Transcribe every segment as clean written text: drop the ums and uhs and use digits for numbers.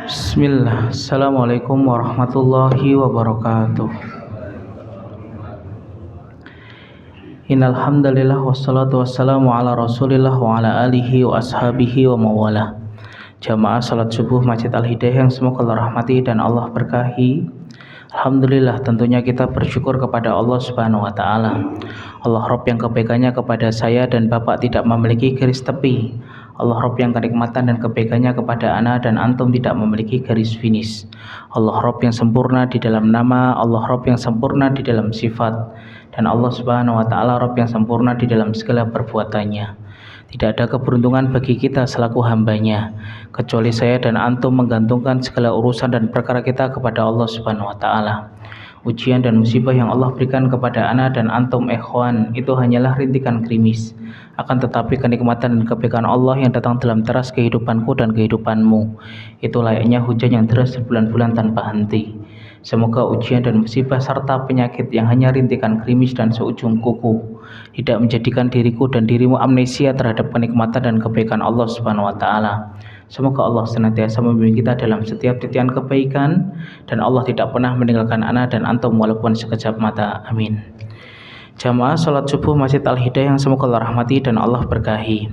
Bismillah, Assalamualaikum warahmatullahi wabarakatuh. Innal hamdalillah wassalatu wassalamu ala Rasulillah wa ala alihi wa ashabihi wa mawalah. Jamaah salat subuh Masjid Al-Hidayah yang semoga Allah rahmati dan Allah berkahi. Alhamdulillah, tentunya kita bersyukur kepada Allah Subhanahu wa taala. Allah Rabb yang kebaikannya kepada saya dan Bapak tidak memiliki garis tepi. Allah Rabb yang kenikmatan dan kebaikannya kepada ana dan antum tidak memiliki garis finish. Allah Rabb yang sempurna di dalam nama, Allah Rabb yang sempurna di dalam sifat, dan Allah Subhanahu wa taala Rabb yang sempurna di dalam segala perbuatannya. Tidak ada keberuntungan bagi kita selaku hambanya, kecuali saya dan antum menggantungkan segala urusan dan perkara kita kepada Allah Subhanahu wa taala. Ujian dan musibah yang Allah berikan kepada ana dan antum ikhwan itu hanyalah rintikan gerimis. Akan tetapi kenikmatan dan kebaikan Allah yang datang dalam teras kehidupanku dan kehidupanmu itu layaknya hujan yang deras berbulan-bulan tanpa henti. Semoga ujian dan musibah serta penyakit yang hanya rintikan gerimis dan seujung kuku tidak menjadikan diriku dan dirimu amnesia terhadap kenikmatan dan kebaikan Allah Subhanahu wa taala. Semoga Allah senantiasa membimbing kita dalam setiap titian kebaikan dan Allah tidak pernah meninggalkan ana dan antum walaupun sekejap mata. Amin. Jamaah salat subuh Masjid Al-Hidayah yang semoga Allah rahmati dan Allah berkahi.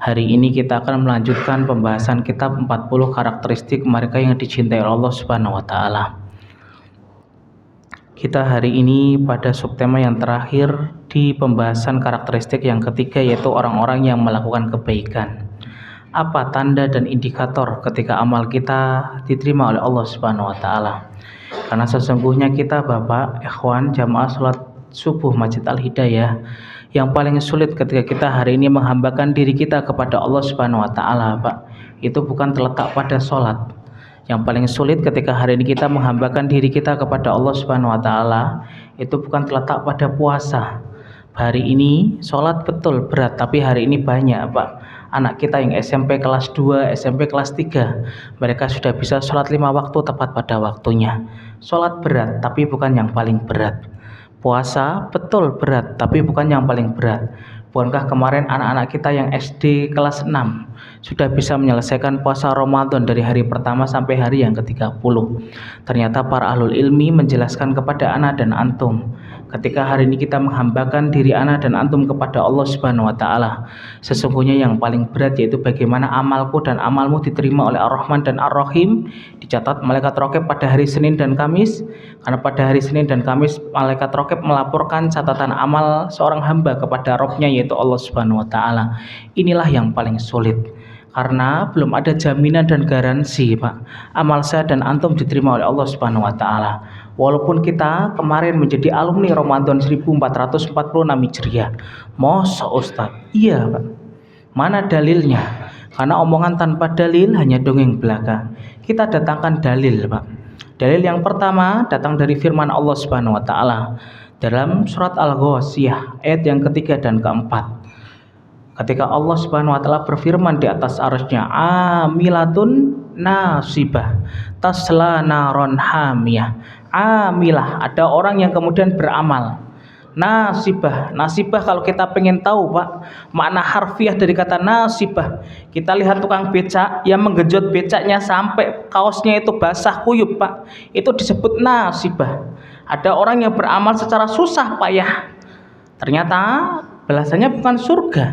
Hari ini kita akan melanjutkan pembahasan kitab 40 karakteristik mereka yang dicintai Allah Subhanahu wa taala. Kita hari ini pada subtema yang terakhir di pembahasan karakteristik yang ketiga, yaitu orang-orang yang melakukan kebaikan. Apa tanda dan indikator ketika amal kita diterima oleh Allah Subhanahu wa taala? Karena sesungguhnya kita Bapak, ikhwan, jamaah salat subuh Masjid Al-Hidayah, yang paling sulit ketika kita hari ini menghambakan diri kita kepada Allah Subhanahu wa taala, Pak, itu bukan terletak pada salat. Yang paling sulit ketika hari ini kita menghambakan diri kita kepada Allah Subhanahu wa taala itu bukan terletak pada puasa. Hari ini sholat betul berat, tapi hari ini banyak, Pak, anak kita yang SMP kelas 2, SMP kelas 3, mereka sudah bisa sholat 5 waktu tepat pada waktunya. Sholat berat, tapi bukan yang paling berat. Puasa betul berat, tapi bukan yang paling berat. Bukankah kemarin anak-anak kita yang SD kelas 6 sudah bisa menyelesaikan puasa Ramadan dari hari pertama sampai hari yang ke-30? Ternyata para ahlul ilmi menjelaskan kepada ana dan antum, ketika hari ini kita menghambakan diri ana dan antum kepada Allah Subhanahu wa taala, sesungguhnya yang paling berat yaitu bagaimana amalku dan amalmu diterima oleh Ar-Rahman dan Ar-Rahim. Dicatat malaikat raqib pada hari Senin dan Kamis, karena pada hari Senin dan Kamis malaikat raqib melaporkan catatan amal seorang hamba kepada Rabbnya yaitu Allah Subhanahu wa taala. Inilah yang paling sulit, karena belum ada jaminan dan garansi, Pak, amal saya dan antum diterima oleh Allah Subhanahu wa taala. Walaupun kita kemarin menjadi alumni Ramadan 1446 Hijriah. Masa Ustaz? Iya, Pak. Mana dalilnya? Karena omongan tanpa dalil hanya dongeng belaka. Kita datangkan dalil, Pak. Dalil yang pertama datang dari firman Allah Subhanahu wa taala dalam surat Al-Ghasyiyah ayat yang ketiga dan keempat. Ketika Allah Subhanahu wa taala berfirman di atas arsy-Nya, amilatun nasibah tasla naron hamiyah. Amilah, ada orang yang kemudian beramal. Nasibah, nasibah kalau kita pengen tahu, Pak, makna harfiah dari kata nasibah, kita lihat tukang becak yang menggenjot becaknya sampai kaosnya itu basah kuyup, Pak, itu disebut nasibah. Ada orang yang beramal secara susah payah, ternyata balasannya bukan surga.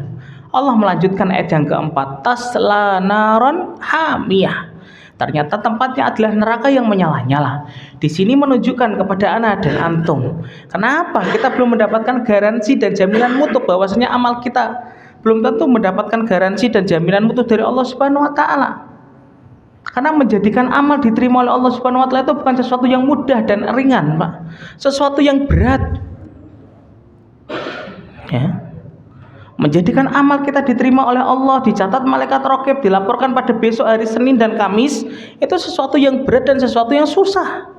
Allah melanjutkan ayat yang keempat, tasla naron hamiyah, ternyata tempatnya adalah neraka yang menyala-nyala. Di sini menunjukkan kepada ana dan antum, kenapa kita belum mendapatkan garansi dan jaminan mutu bahwasanya amal kita belum tentu mendapatkan garansi dan jaminan mutu dari Allah Subhanahu wa taala. Karena menjadikan amal diterima oleh Allah Subhanahu wa taala itu bukan sesuatu yang mudah dan ringan, Pak. Sesuatu yang berat. Ya. Menjadikan amal kita diterima oleh Allah, dicatat malaikat raqib, dilaporkan pada besok hari Senin dan Kamis, itu sesuatu yang berat dan sesuatu yang susah.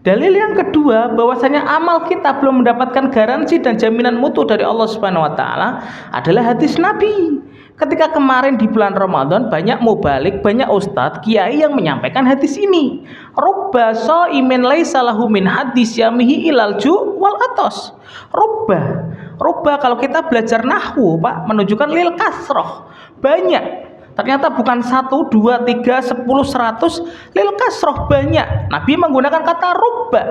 Dalil yang kedua bahwasanya amal kita belum mendapatkan garansi dan jaminan mutu dari Allah Subhanahu wa taala adalah hadis Nabi. Ketika kemarin di bulan Ramadan banyak mubalik, banyak ustadz, kiai yang menyampaikan hadis ini. Rubba shaimin laisa lahu min hadis yamihi ilal ju' wal atos. Rubba kalau kita belajar nahwu, Pak, menunjukkan lil kasroh. Banyak Ternyata bukan 1, 2, 3, 10, 100, lil kasroh, banyak. Nabi menggunakan kata rubba.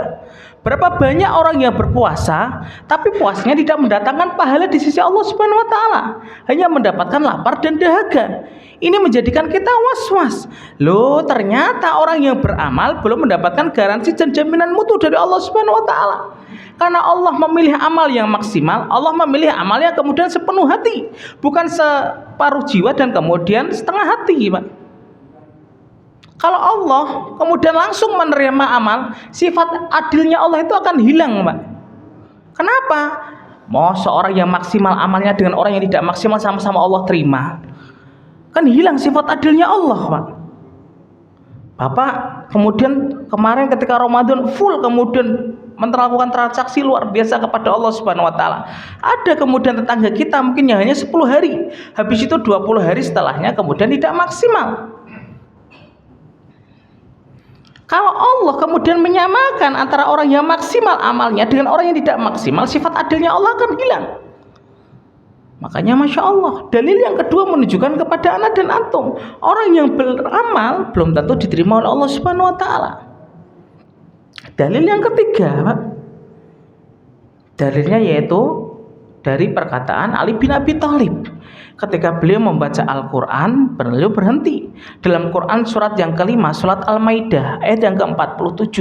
Berapa banyak orang yang berpuasa, tapi puasanya tidak mendatangkan pahala di sisi Allah Subhanahu wa taala, hanya mendapatkan lapar dan dahaga. Ini menjadikan kita was-was. Loh, ternyata orang yang beramal belum mendapatkan garansi dan jaminan mutu dari Allah Subhanahu wa taala. Karena Allah memilih amal yang maksimal, Allah memilih amal yang kemudian sepenuh hati, bukan separuh jiwa dan kemudian setengah hati, Pak. Kalau Allah kemudian langsung menerima amal, sifat adilnya Allah itu akan hilang, Pak. Kenapa? Mau seorang yang maksimal amalnya dengan orang yang tidak maksimal sama-sama Allah terima, kan hilang sifat adilnya Allah, Pak. Bapak kemudian kemarin ketika Ramadan full kemudian melakukan transaksi luar biasa kepada Allah Subhanahu wa taala. Ada kemudian tetangga kita mungkin yang hanya 10 hari, habis itu 20 hari setelahnya kemudian tidak maksimal. Kalau Allah kemudian menyamakan antara orang yang maksimal amalnya dengan orang yang tidak maksimal, sifat adilnya Allah akan hilang. Makanya Masya Allah, dalil yang kedua menunjukkan kepada anak dan antum, orang yang beramal belum tentu diterima oleh Allah Subhanahu wa taala. Dalil yang ketiga, Pak, dalilnya yaitu dari perkataan Ali bin Abi Thalib ketika beliau membaca Al-Quran, beliau berhenti dalam Quran surat yang kelima, surat Al-Maidah ayat yang ke-47,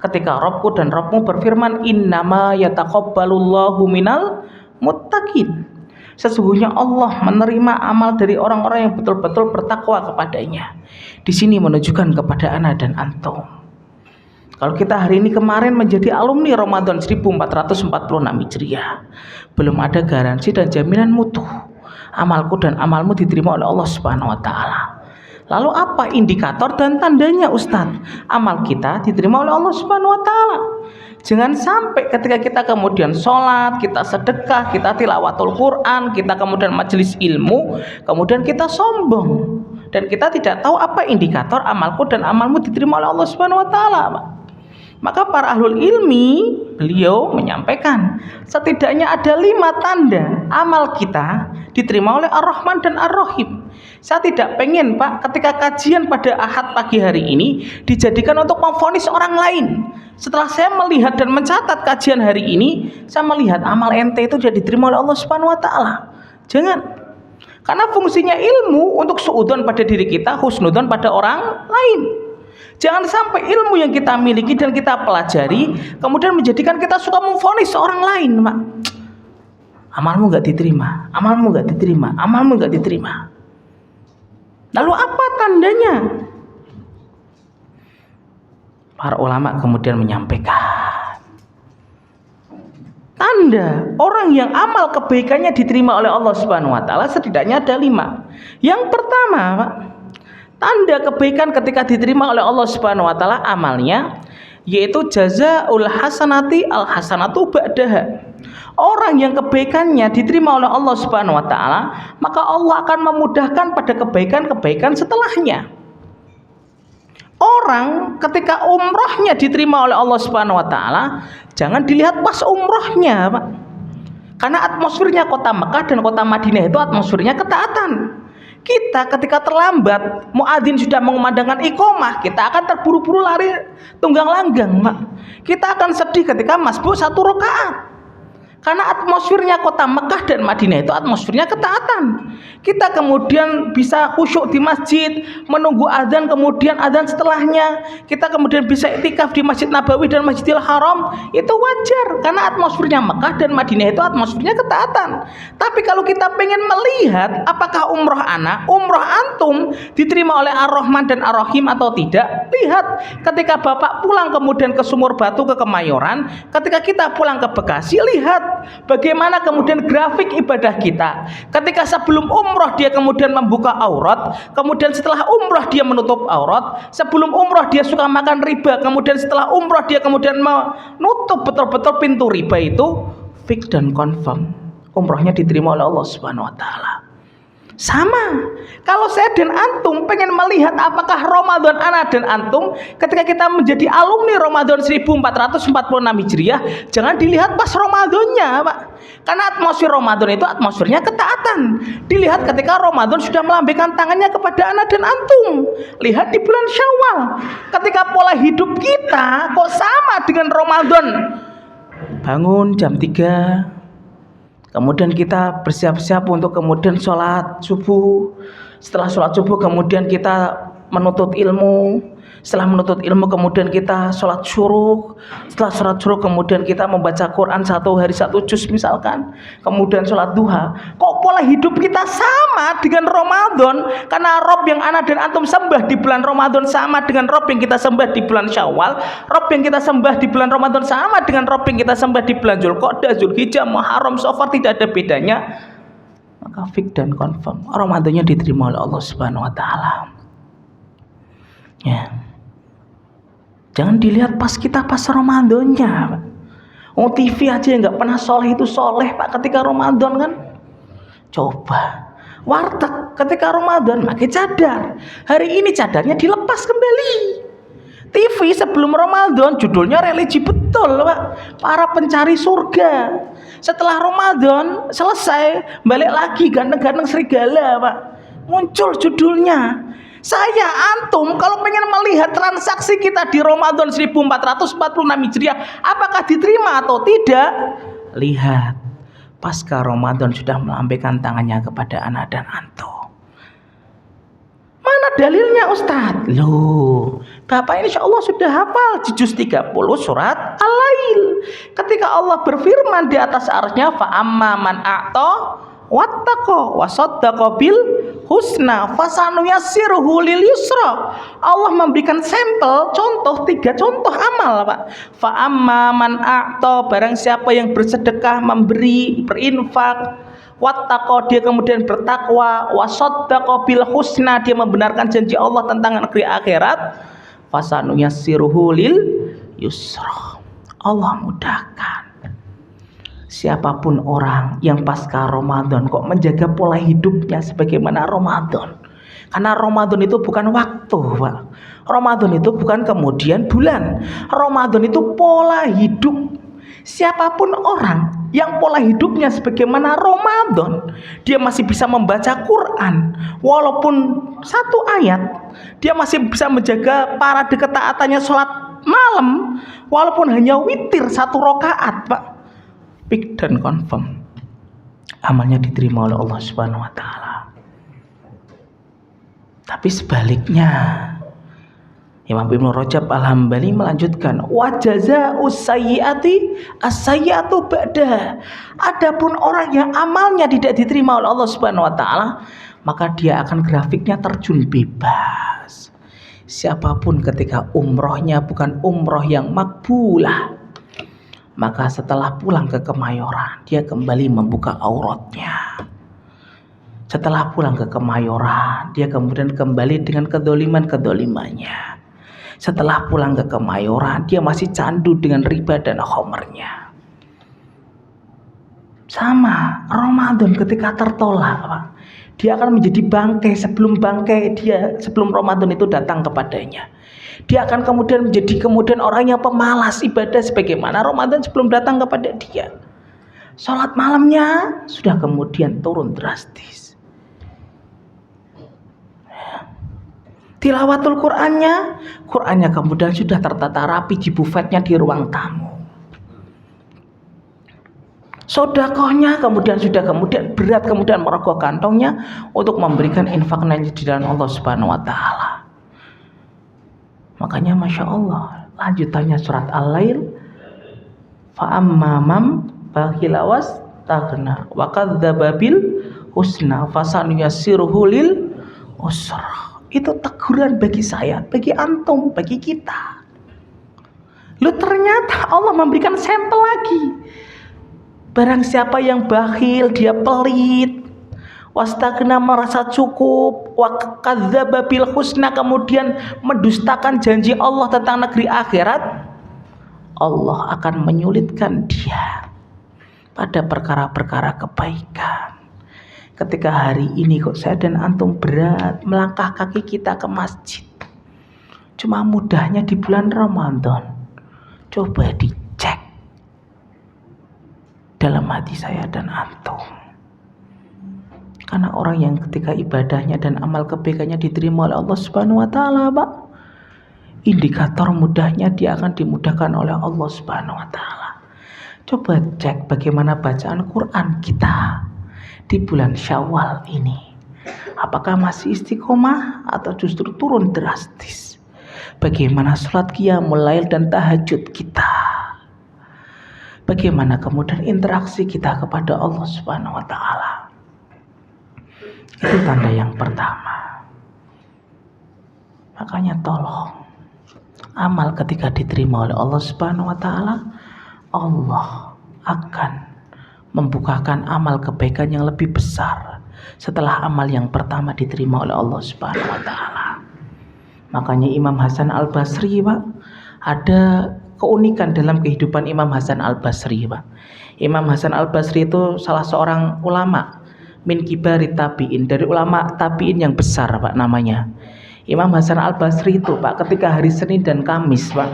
ketika Rabbku dan Rabbmu berfirman, innama yataqabbalullahu minal muttaqin, sesungguhnya Allah menerima amal dari orang-orang yang betul-betul bertakwa kepadanya. Di sini menunjukkan kepada ana dan antum, kalau kita hari ini kemarin menjadi alumni Ramadan 1446 Hijriah, belum ada garansi dan jaminan mutu amalku dan amalmu diterima oleh Allah Subhanahu wa taala. Lalu apa indikator dan tandanya, Ustadz, amal kita diterima oleh Allah Subhanahu wa taala? Jangan sampai ketika kita kemudian sholat, kita sedekah, kita tilawatul Quran, kita kemudian majelis ilmu, kemudian kita sombong dan kita tidak tahu apa indikator amalku dan amalmu diterima oleh Allah Subhanahu wa taala, Pak. Maka para ahlul ilmi, beliau menyampaikan setidaknya ada 5 tanda amal kita diterima oleh Ar-Rahman dan Ar-Rahim. Saya tidak pengen, Pak, ketika kajian pada Ahad pagi hari ini dijadikan untuk memvonis orang lain. Setelah saya melihat dan mencatat kajian hari ini, saya melihat amal ente itu sudah diterima oleh Allah Subhanahu wa taala. Jangan. Karena fungsinya ilmu untuk suudzon pada diri kita, husnudzon pada orang lain. Jangan sampai ilmu yang kita miliki dan kita pelajari kemudian menjadikan kita suka memvonis orang lain, Pak. Amalmu gak diterima, amalmu gak diterima, amalmu gak diterima. Lalu apa tandanya? Para ulama kemudian menyampaikan tanda orang yang amal kebaikannya diterima oleh Allah Subhanahu wa taala setidaknya ada 5. Yang pertama, Pak, tanda kebaikan ketika diterima oleh Allah Subhanahu wa taala amalnya yaitu jazaul hasanati al hasanatu ba'daha. Orang yang kebaikannya diterima oleh Allah Subhanahu wa taala, maka Allah akan memudahkan pada kebaikan-kebaikan setelahnya. Orang ketika umrahnya diterima oleh Allah Subhanahu wa taala, jangan dilihat pas umrahnya, Pak. Karena atmosfernya kota Mekah dan kota Madinah itu atmosfernya ketaatan. Kita ketika terlambat, muadzin sudah mengumandangkan iqomah, kita akan terburu-buru lari tunggang langgang, Mak. Kita akan sedih ketika masbuk 1 rakaat. Karena atmosfernya kota Mekah dan Madinah itu atmosfernya ketaatan. Kita kemudian bisa khusyuk di masjid, menunggu azan, kemudian azan setelahnya. Kita kemudian bisa iktikaf di Masjid Nabawi dan Masjidil Haram. Itu wajar karena atmosfernya Mekah dan Madinah itu atmosfernya ketaatan. Tapi kalau kita pengen melihat apakah umroh anak, umroh antum diterima oleh Ar-Rahman dan Ar-Rahim atau tidak, lihat ketika Bapak pulang kemudian ke Sumur Batu, ke Kemayoran, ketika kita pulang ke Bekasi, lihat bagaimana kemudian grafik ibadah kita. Ketika sebelum umroh dia kemudian membuka aurat, kemudian setelah umroh dia menutup aurat, sebelum umroh dia suka makan riba, kemudian setelah umroh dia kemudian menutup betul-betul pintu riba. Itu fix dan confirm umrohnya diterima oleh Allah Subhanahu wa taala. Sama. Kalau saya dan antum pengen melihat apakah Ramadan ana dan antum ketika kita menjadi alumni Ramadan 1446 Hijriah, jangan dilihat pas Ramadannya, Pak. Karena atmosfer Ramadan itu atmosfernya ketaatan. Dilihat ketika Ramadan sudah melambaikan tangannya kepada ana dan antum. Lihat di bulan Syawal. Ketika pola hidup kita kok sama dengan Ramadan. Bangun jam 3, kemudian kita bersiap-siap untuk kemudian sholat subuh. Setelah sholat subuh kemudian kita menuntut ilmu. Setelah menuntut ilmu kemudian kita sholat syuruk. Setelah sholat syuruk kemudian kita membaca Quran 1 hari 1 juz misalkan. Kemudian sholat duha. Kok pola hidup kita sama dengan Ramadan? Karena Rob yang ana dan antum sembah di bulan Ramadan sama dengan Rob yang kita sembah di bulan Syawal. Rob yang kita sembah di bulan Ramadan sama dengan Rob yang kita sembah di bulan Zulqa'dah, Zulhijjah, Muharram, Safar, tidak ada bedanya. Maka fik dan confirm Ramadannya diterima oleh Allah Subhanahu wa taala. Ya. Jangan dilihat pas kita pas Ramadannya. TV aja yang nggak pernah soleh itu soleh, Pak, ketika Ramadan kan. Coba warteg ketika Ramadan pakai cadar. Hari ini cadarnya dilepas kembali. TV sebelum Ramadan judulnya religi betul, Pak. Para pencari surga. Setelah Ramadan selesai balik lagi ganteng-ganteng serigala, Pak. Muncul judulnya. Saya antum kalau pengen melihat transaksi kita di Ramadan 1446 Hijriah apakah diterima atau tidak, lihat pasca Ramadan sudah melambaikan tangannya kepada anak dan antum. Mana dalilnya Ustadz? Loh, Bapak ini insya Allah sudah hafal di juz 30 surat Al-Lail. Ketika Allah berfirman di atas arsy-Nya, fa'amma man a'ta wattaqo wasaddaqa bil husna fasanuyassiruhu lil yusra. Allah memberikan sampel contoh 3 contoh amal, Pak. Fa amma man a'ta, barang siapa yang bersedekah, memberi, berinfak, wattaqo dia kemudian bertakwa, wasaddaqa bil husna dia membenarkan janji Allah tentang negeri akhirat, fasanuyassiruhu lil yusra. Allah mudahkan. Siapapun orang yang pasca Ramadan kok menjaga pola hidupnya sebagaimana Ramadan. Karena Ramadan itu bukan waktu, Pak. Ramadan itu bukan kemudian bulan. Ramadan itu pola hidup. Siapapun orang yang pola hidupnya sebagaimana Ramadan, dia masih bisa membaca Quran walaupun 1 ayat. Dia masih bisa menjaga parade ketaatannya sholat malam walaupun hanya witir 1 rakaat, Pak. Pick dan confirm amalnya diterima oleh Allah Subhanahu wa taala. Tapi sebaliknya Imam Ibnu Rajab Al-Hambali melanjutkan wa jazaa'us sayyi'ati as-sayyi'atu ba'da. Adapun orang yang amalnya tidak diterima oleh Allah Subhanahu wa taala, maka dia akan grafiknya terjun bebas. Siapapun ketika umrohnya bukan umroh yang makbulah, maka setelah pulang ke Kemayoran dia kembali membuka auratnya. Setelah pulang ke Kemayoran dia kemudian kembali dengan kedolimannya. Setelah pulang ke Kemayoran dia masih candu dengan riba dan khomernya. Sama Ramadan ketika tertolak, Pak, dia akan menjadi bangkai sebelum Ramadan itu datang kepadanya. Dia akan kemudian menjadi orang yang pemalas ibadah sebagaimana Ramadan sebelum datang kepada dia. Sholat malamnya sudah kemudian turun drastis. Tilawatul Qur'annya kemudian sudah tertata rapi di bufetnya di ruang tamu. Sodakohnya kemudian berat kemudian merogoh kantongnya untuk memberikan infaknya di jalan Allah Subhanahu wa taala. Makanya Masya Allah lanjutannya surat Al-Lail, fa'amma man bakhila wastaghna wa kadzdzaba bil husna fasanuyassiruhu lil usra. Itu teguran bagi saya, bagi antum, bagi kita. Loh, ternyata Allah memberikan sampel lagi. Barang siapa yang bakhil, dia pelit, wastaghna merasa cukup, wa kadzdzaba bil husna kemudian mendustakan janji Allah tentang negeri akhirat, Allah akan menyulitkan dia pada perkara-perkara kebaikan. ketika hari ini kok saya dan antum berat melangkah kaki kita ke masjid. Cuma mudahnya di bulan Ramadan. Coba dicek dalam hati saya dan antum. Karena orang yang ketika ibadahnya dan amal kebaikannya diterima oleh Allah Subhanahu wa taala, Pak, indikator mudahnya dia akan dimudahkan oleh Allah Subhanahu wa taala. Coba cek bagaimana bacaan Quran kita di bulan Syawal ini. Apakah masih istiqomah atau justru turun drastis? Bagaimana sholat qiyamul lail dan tahajud kita? Bagaimana kemudian interaksi kita kepada Allah Subhanahu wa taala? Itu tanda yang pertama. Makanya tolong, amal ketika diterima oleh Allah Subhanahu wa taala, Allah akan membukakan amal kebaikan yang lebih besar setelah amal yang pertama diterima oleh Allah Subhanahu wa taala. Makanya Imam Hasan Al-Basri, Pak, ada keunikan dalam kehidupan Imam Hasan Al-Basri, Pak. Imam Hasan Al-Basri itu salah seorang ulama min kibari tabi'in, dari ulama tabi'in yang besar, Pak, namanya. Imam Hasan Al-Basri itu, Pak, ketika hari Senin dan Kamis, Pak,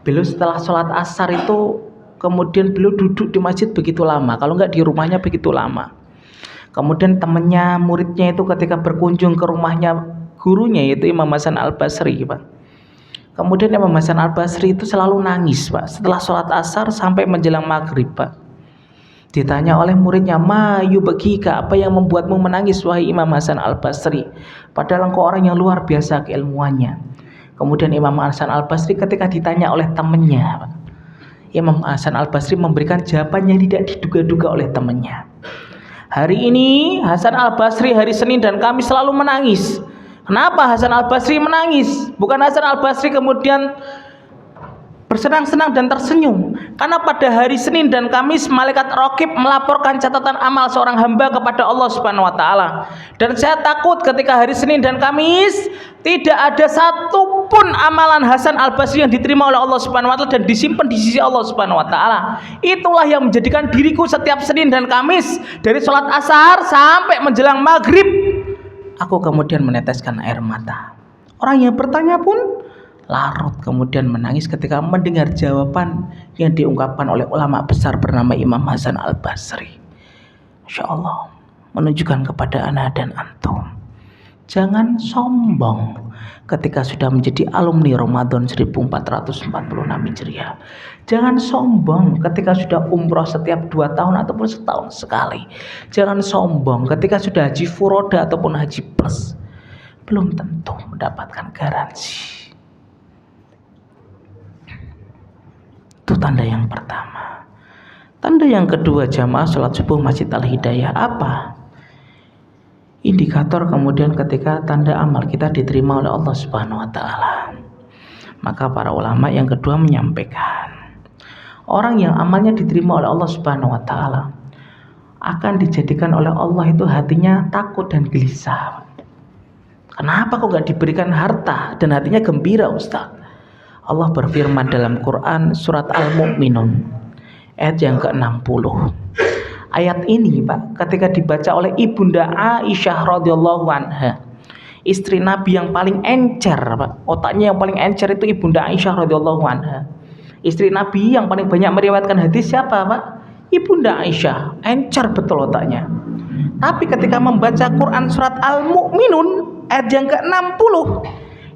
beliau setelah sholat asar itu kemudian beliau duduk di masjid begitu lama, kalau enggak di rumahnya begitu lama. Kemudian temannya, muridnya itu ketika berkunjung ke rumahnya gurunya, yaitu Imam Hasan Al-Basri, Pak. Kemudian Imam Hasan Al-Basri itu selalu nangis, Pak, setelah sholat asar sampai menjelang maghrib, Pak. Ditanya oleh muridnya, "Ma yubkika, apa yang membuatmu menangis wahai Imam Hasan Al-Basri? Padahal engkau orang yang luar biasa keilmuannya." Kemudian Imam Hasan Al-Basri ketika ditanya oleh temannya, Pak, Imam Hasan Al-Basri memberikan jawaban yang tidak diduga-duga oleh temannya. Hari ini Hasan Al-Basri hari Senin dan Kamis selalu menangis. Kenapa Hasan Al-Basri menangis? Bukan Hasan Al-Basri kemudian bersenang-senang dan tersenyum, karena pada hari Senin dan Kamis malaikat Raqib melaporkan catatan amal seorang hamba kepada Allah Subhanahu wa taala. Dan saya takut ketika hari Senin dan Kamis tidak ada satupun amalan Hasan Al-Basri yang diterima oleh Allah Subhanahu wa taala dan disimpan di sisi Allah Subhanahu wa taala. Itulah yang menjadikan diriku setiap Senin dan Kamis dari sholat asar sampai menjelang maghrib, aku kemudian meneteskan air mata. Orang yang bertanya pun larut kemudian menangis ketika mendengar jawaban yang diungkapkan oleh ulama besar bernama Imam Hasan Al-Basri. Insya Allah menunjukkan kepada ana dan antum, jangan sombong ketika sudah menjadi alumni Ramadan 1446 Hijriah. Jangan sombong ketika sudah umroh setiap 2 tahun ataupun setahun sekali. Jangan sombong ketika sudah haji furoda ataupun haji plus. Belum tentu mendapatkan garansi. Itu tanda yang pertama. Tanda yang kedua, jamaah sholat subuh Masjid Al-Hidayah, apa? Indikator kemudian ketika tanda amal kita diterima oleh Allah Subhanahu wa taala. Maka para ulama yang kedua menyampaikan, orang yang amalnya diterima oleh Allah Subhanahu wa taala akan dijadikan oleh Allah itu hatinya takut dan gelisah. Kenapa kok gak diberikan harta dan hatinya gembira, Ustaz? Allah berfirman dalam Quran surat Al-Mu'minun ayat yang ke-60. Ayat ini, Pak, ketika dibaca oleh Ibunda Aisyah radhiyallahu anha, istri Nabi yang paling encer, Pak, otaknya yang paling encer itu Ibunda Aisyah radhiyallahu anha. Istri Nabi yang paling banyak meriwayatkan hadis siapa, Pak? Ibunda Aisyah, encer betul otaknya. Tapi ketika membaca Quran surat Al-Mu'minun ayat yang ke-60,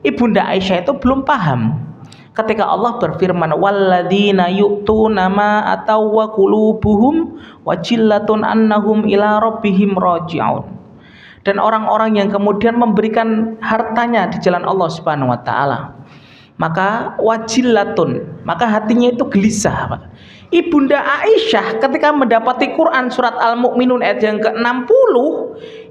Ibunda Aisyah itu belum paham. Ketika Allah berfirman, walladzina yu'tuna ma ataw wa qulubuhum wajillatun annahum ila rabbihim raji'un. Dan orang-orang yang kemudian memberikan hartanya di jalan Allah Subhanahu wa taala, maka wajillatun, maka hatinya itu gelisah, Pak. Ibunda Aisyah ketika mendapati Quran surat Al-Mu'minun ayat yang ke-60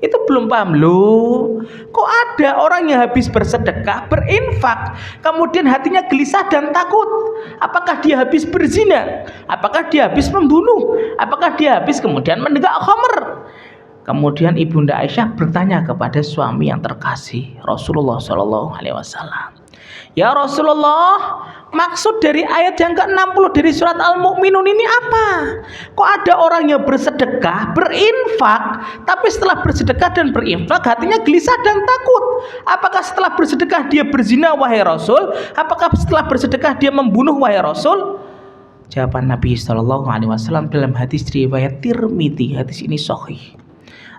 itu belum paham. Loh, kok ada orang yang habis bersedekah, berinfak, kemudian hatinya gelisah dan takut? Apakah dia habis berzina? Apakah dia habis membunuh? Apakah dia habis kemudian menegak khamr? Kemudian Ibunda Aisyah bertanya kepada suami yang terkasih Rasulullah SAW, Ya Rasulullah, maksud dari ayat yang ke-60 dari surat Al-Mu'minun ini apa? Kok ada orang yang bersedekah, berinfak, tapi setelah bersedekah dan berinfak hatinya gelisah dan takut? Apakah setelah bersedekah dia berzina wahai Rasul? Apakah setelah bersedekah dia membunuh wahai Rasul? Jawaban Nabi SAW dalam hadis riwayat Tirmidzi, hadis ini sahih.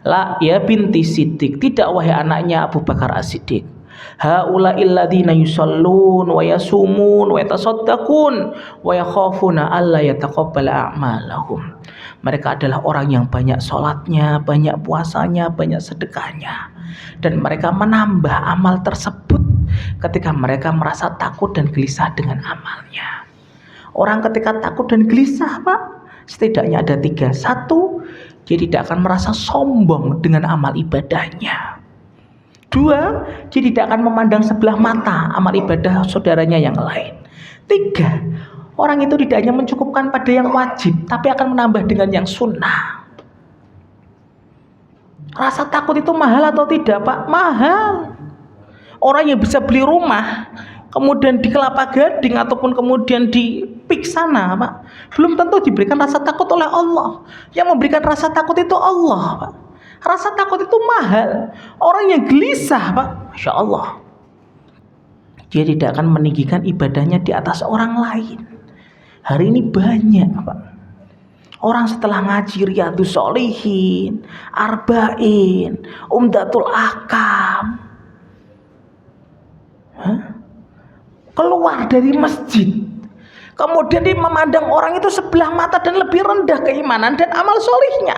La ya binti Siddiq, tidak wahai anaknya Abu Bakar As-Siddiq. Haula'il ladzina yusallun wa yasumun wa yatasaddaqun wa yakhafuna alla yataqabbala a'malahum. Mereka adalah orang yang banyak sholatnya, banyak puasanya, banyak sedekahnya, dan mereka menambah amal tersebut ketika mereka merasa takut dan gelisah dengan amalnya. Orang ketika takut dan gelisah, Pak, setidaknya ada 3. 1, dia tidak akan merasa sombong dengan amal ibadahnya. 2, dia tidak akan memandang sebelah mata amal ibadah saudaranya yang lain. 3, orang itu tidak hanya mencukupkan pada yang wajib, tapi akan menambah dengan yang sunnah. Rasa takut itu mahal atau tidak, Pak? Mahal. Orang yang bisa beli rumah, kemudian di Kelapa Gading ataupun kemudian di Pik sana, Pak, belum tentu diberikan rasa takut oleh Allah. Yang memberikan rasa takut itu Allah, Pak. Rasa takut itu mahal. Orang yang gelisah, Pak, Masya Allah, dia tidak akan meninggikan ibadahnya di atas orang lain. Hari ini banyak, Pak, orang setelah ngaji Riyadhus Shalihin, Arba'in, Umdatul Ahkam, keluar dari masjid, kemudian dia memandang orang itu sebelah mata dan lebih rendah keimanan dan amal solihnya.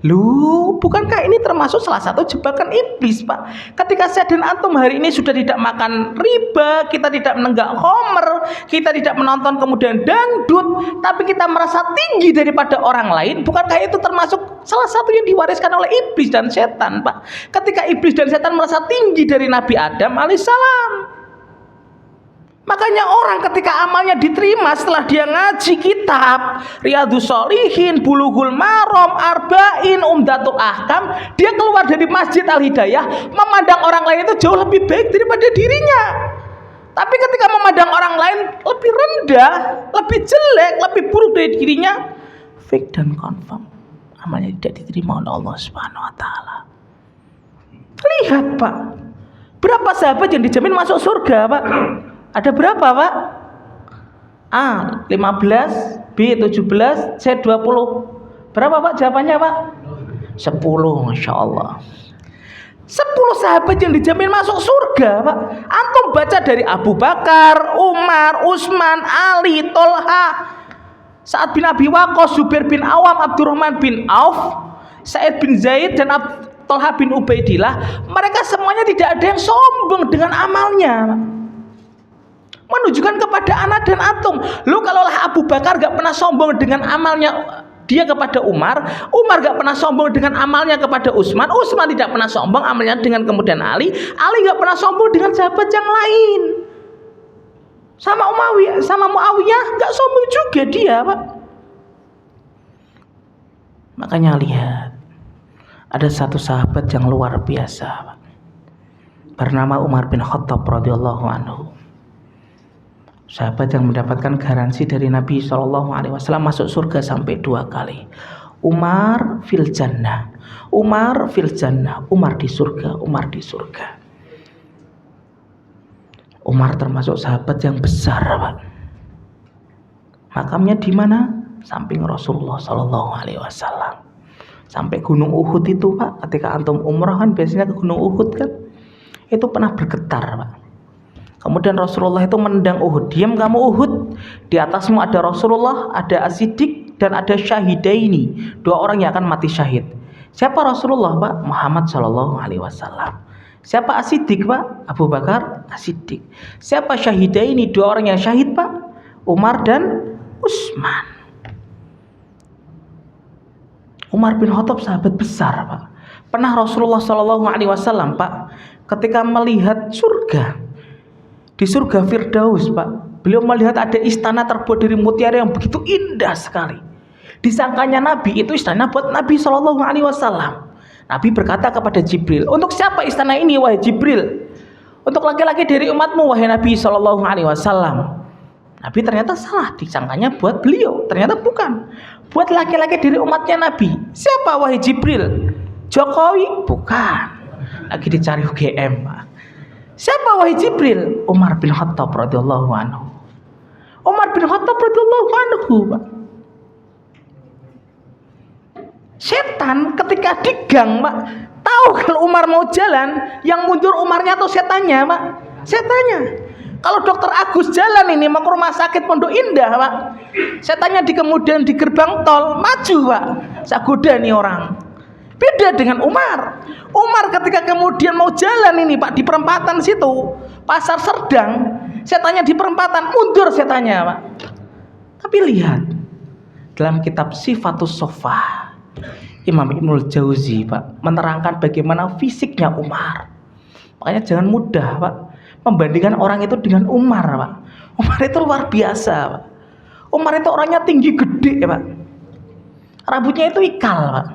Lu, bukankah ini termasuk salah satu jebakan iblis, Pak? Ketika saya dan antum hari ini sudah tidak makan riba, kita tidak menenggak homer, kita tidak menonton kemudian dangdut, tapi kita merasa tinggi daripada orang lain, bukankah itu termasuk salah satu yang diwariskan oleh iblis dan setan, Pak? Ketika iblis dan setan merasa tinggi dari Nabi Adam alaihissalam. Makanya orang ketika amalnya diterima setelah dia ngaji kitab Riyadhus Shalihin, Bulughul Maram, Arba'in, Umdatul Ahkam, dia keluar dari Masjid Al-Hidayah memandang orang lain itu jauh lebih baik daripada dirinya. Tapi ketika memandang orang lain lebih rendah, lebih jelek, lebih buruk dari dirinya, fake dan confirm amalnya tidak diterima oleh Allah Subhanahu wa taala. Lihat, Pak, berapa sahabat yang dijamin masuk surga, Pak? Ada berapa, Pak? A 15, B 17, C 20. Berapa, Pak, jawabannya, Pak? 10, Masya Allah. 10 sahabat yang dijamin masuk surga, Pak. Antum baca dari Abu Bakar, Umar, Utsman, Ali, Tolha, Sa'ad bin Abi Waqqas, Zubair bin Awam, Abdurrahman bin Auf, Sa'id bin Zaid, dan Tolha bin Ubaidillah. Mereka semuanya tidak ada yang sombong dengan amalnya, menunjukkan kepada anak dan antum. Lu kalaulah Abu Bakar gak pernah sombong dengan amalnya dia kepada Umar, Umar gak pernah sombong dengan amalnya kepada Utsman, Utsman tidak pernah sombong amalnya dengan kemudian Ali gak pernah sombong dengan sahabat yang lain. Sama Muawiyah gak sombong juga dia, Pak. Makanya lihat, ada satu sahabat yang luar biasa, Pak, bernama Umar bin Khattab radhiyallahu anhu. Sahabat yang mendapatkan garansi dari Nabi SAW masuk surga sampai 2 kali. Umar fil jannah, Umar fil jannah, Umar di surga, Umar di surga. Umar termasuk sahabat yang besar, Pak. Makamnya di mana? Samping Rasulullah SAW. Sampai Gunung Uhud itu, Pak, ketika antum umrah kan biasanya ke Gunung Uhud kan, itu pernah bergetar, Pak. Kemudian Rasulullah itu menendang Uhud. Diam kamu Uhud, di atasmu ada Rasulullah, ada As-Siddiq, dan ada Syahidaini, 2 orang yang akan mati syahid. Siapa Rasulullah, Pak? Muhammad SAW. Siapa As-Siddiq, Pak? Abu Bakar As-Siddiq. Siapa Syahidaini, 2 orang yang syahid, Pak? Umar dan Utsman. Umar bin Khattab sahabat besar, Pak. Pernah Rasulullah SAW, Pak, ketika melihat surga, di surga Firdaus, Pak, beliau melihat ada istana terbuat dari mutiara yang begitu indah sekali. Disangkanya Nabi itu istana buat Nabi SAW. Nabi berkata kepada Jibril, untuk siapa istana ini wahai Jibril? untuk laki-laki dari umatmu wahai Nabi Shallallahu Alaihi Wasallam. Nabi ternyata salah, disangkanya buat beliau, ternyata bukan, buat laki-laki dari umatnya Nabi. Siapa wahai Jibril? Jokowi? Bukan, lagi dicari UGM. Siapa wahai Jibril? Umar bin Khattab radhiyallahu anhu. Umar bin Khattab radhiyallahu anhu. Setan ketika di gang, Pak, tahu kalau Umar mau jalan, yang mundur Umarnya atau setannya, Pak? Setannya. Kalau dokter Agus jalan ini mau ke rumah sakit Pondok Indah, Pak, setannya kemudian di gerbang tol maju, Pak. Saya goda nih orang. Beda dengan Umar. Umar ketika kemudian mau jalan ini, Pak, di perempatan situ, Pasar Serdang, setannya di perempatan, mundur setannya, Pak. Tapi lihat dalam kitab Sifatus Shofah, Imam Ibnul Jauzi, Pak, menerangkan bagaimana fisiknya Umar. Makanya jangan mudah, Pak, membandingkan orang itu dengan Umar, Pak. Umar itu luar biasa, Pak. Umar itu orangnya tinggi gede, Pak. Rambutnya itu ikal, Pak.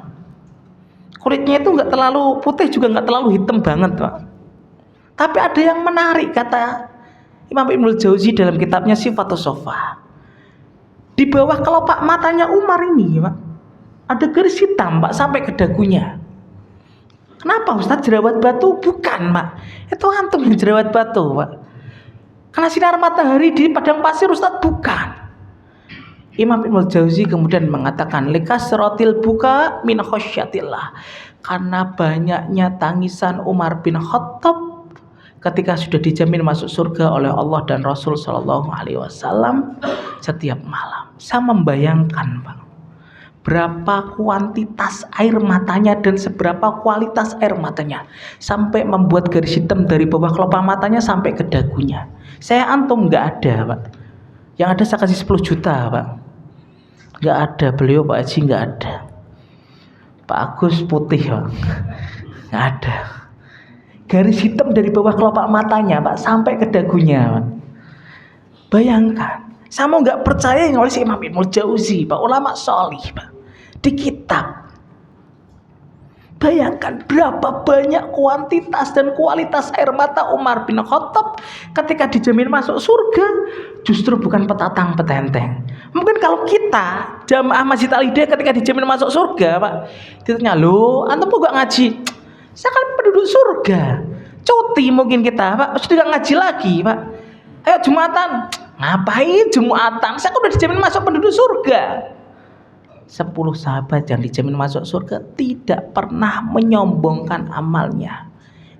Kulitnya itu nggak terlalu putih juga nggak terlalu hitam banget, Pak. Tapi ada yang menarik, kata Imam Ibnul Jauzi dalam kitabnya Sifatus Shofah. Di bawah kelopak matanya Umar ini, Pak, ada garis hitam, Pak, sampai ke dagunya. Kenapa Ustaz jerawat batu? Bukan, Pak. Itu antum yang jerawat batu, Pak. Karena sinar matahari di padang pasir, Ustaz, bukan. Imam Ibnul Jauzi kemudian mengatakan likasratil buka min khosyatillah, karena banyaknya tangisan Umar bin Khattab ketika sudah dijamin masuk surga oleh Allah dan Rasul Shallallahu Alaihi Wasallam setiap malam. Saya membayangkan, Pak, berapa kuantitas air matanya dan seberapa kualitas air matanya sampai membuat garis hitam dari bawah kelopak matanya sampai ke dagunya. Saya antum nggak ada, Pak. Yang ada saya kasih 10 juta, Pak. Nggak ada, beliau Pak Haji nggak ada. Pak Agus putih, Pak. Nggak ada. Garis hitam dari bawah kelopak matanya, Pak, sampai ke dagunya, Pak. Bayangkan. Saya mau nggak percaya yang oleh si Imam Ibnul Jauzi, Pak, ulama sholih, Pak, di kitab. Bayangkan berapa banyak kuantitas dan kualitas air mata Umar bin Khattab ketika dijamin masuk surga, justru bukan petatang petenteng. Mungkin kalau kita jamaah Masjid Al-Hidayah ketika dijamin masuk surga, Pak, ditanya, "Loh, antum kok gak ngaji?" Saya kan penduduk surga. Cuti mungkin kita, Pak, sudah gak ngaji lagi, Pak. Ayo Jumatan. Ngapain Jumatan? Saya kan udah dijamin masuk penduduk surga. 10 sahabat yang dijamin masuk surga tidak pernah menyombongkan amalnya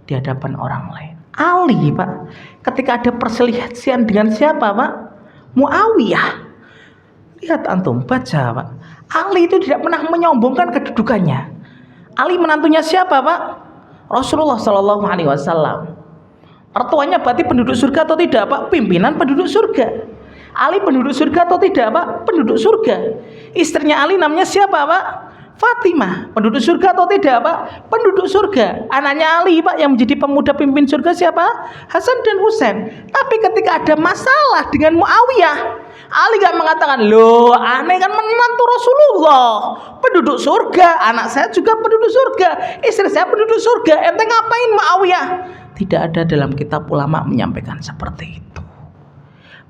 di hadapan orang lain. Ali, Pak, ketika ada perselisihan dengan siapa, Pak? Muawiyah. Lihat antum, baca, Pak. Ali itu tidak pernah menyombongkan kedudukannya. Ali menantunya siapa, Pak? Rasulullah Shallallahu Alaihi Wasallam. Mertuanya berarti penduduk surga atau tidak, Pak? Pimpinan penduduk surga. Ali penduduk surga atau tidak, Pak? Penduduk surga. Istrinya Ali namanya siapa, Pak? Fatimah. Penduduk surga atau tidak, Pak? Penduduk surga. Anaknya Ali, Pak, yang menjadi pemuda pimpin surga siapa? Hasan dan Husain. Tapi ketika ada masalah dengan Muawiyah, Ali gak mengatakan, "Loh, aneh kan menantu Rasulullah, penduduk surga, anak saya juga penduduk surga, istri saya penduduk surga, ente ngapain Muawiyah?" Tidak ada dalam kitab ulama menyampaikan seperti itu.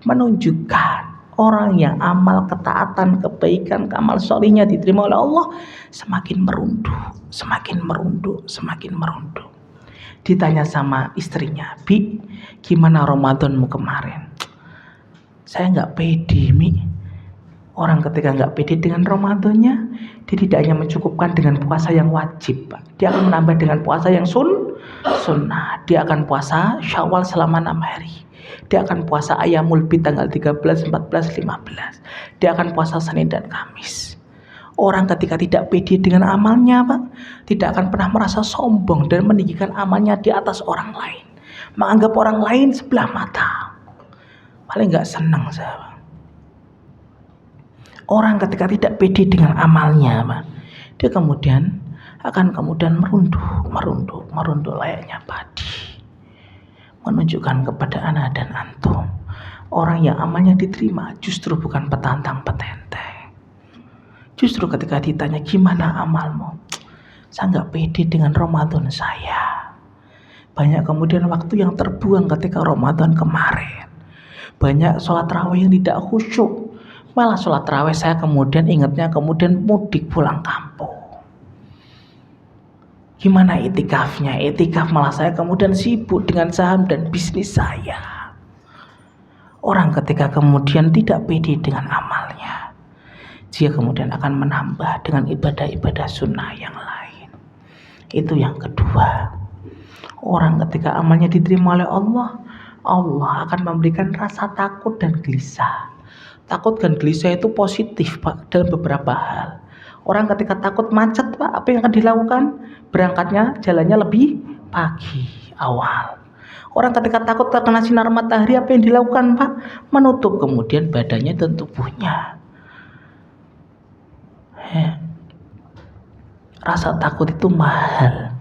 Menunjukkan orang yang amal ketaatan, kebaikan, amal solihnya diterima oleh Allah semakin merunduk, semakin merunduk, semakin merunduk. Ditanya sama istrinya, "Bi, gimana Ramadanmu kemarin?" "Saya nggak pede, Mi." Orang ketika nggak pede dengan Ramadannya, dia tidak hanya mencukupkan dengan puasa yang wajib, Pak. Dia akan menambah dengan puasa yang sunnah. Dia akan puasa Syawal selama 6 hari. Dia akan puasa Ayyamul Bid tanggal 13, 14, 15. Dia akan puasa Senin dan Kamis. Orang ketika tidak pede dengan amalnya, Pak, tidak akan pernah merasa sombong dan meninggikan amalnya di atas orang lain. Menganggap orang lain sebelah mata. Paling nggak senang saya, Pak. Orang ketika tidak pede dengan amalnya, Pak, dia kemudian akan merunduk layaknya padi. Menunjukkan kepada anak dan antum, orang yang amalnya diterima justru bukan petantang petenteng. Justru ketika ditanya, "Gimana amalmu?" "Saya nggak pede dengan Ramadan saya." Banyak kemudian waktu yang terbuang ketika Ramadan kemarin. Banyak sholat tarawih yang tidak khusyuk. Malah sholat tarawih saya kemudian ingatnya kemudian mudik pulang kampung. Gimana itikafnya? Itikaf malah saya kemudian sibuk dengan saham dan bisnis saya. Orang ketika kemudian tidak pede dengan amalnya, dia kemudian akan menambah dengan ibadah-ibadah sunnah yang lain. Itu yang kedua. Orang ketika amalnya diterima oleh Allah, Allah akan memberikan rasa takut dan gelisah. Takut dan gelisah itu positif, Pak, dalam beberapa hal. Orang ketika takut macet, Pak, apa yang akan dilakukan? Berangkatnya jalannya lebih pagi, awal. Orang ketika takut terkena sinar matahari, apa yang dilakukan, Pak? Menutup kemudian badannya dan tubuhnya. Rasa takut itu mahal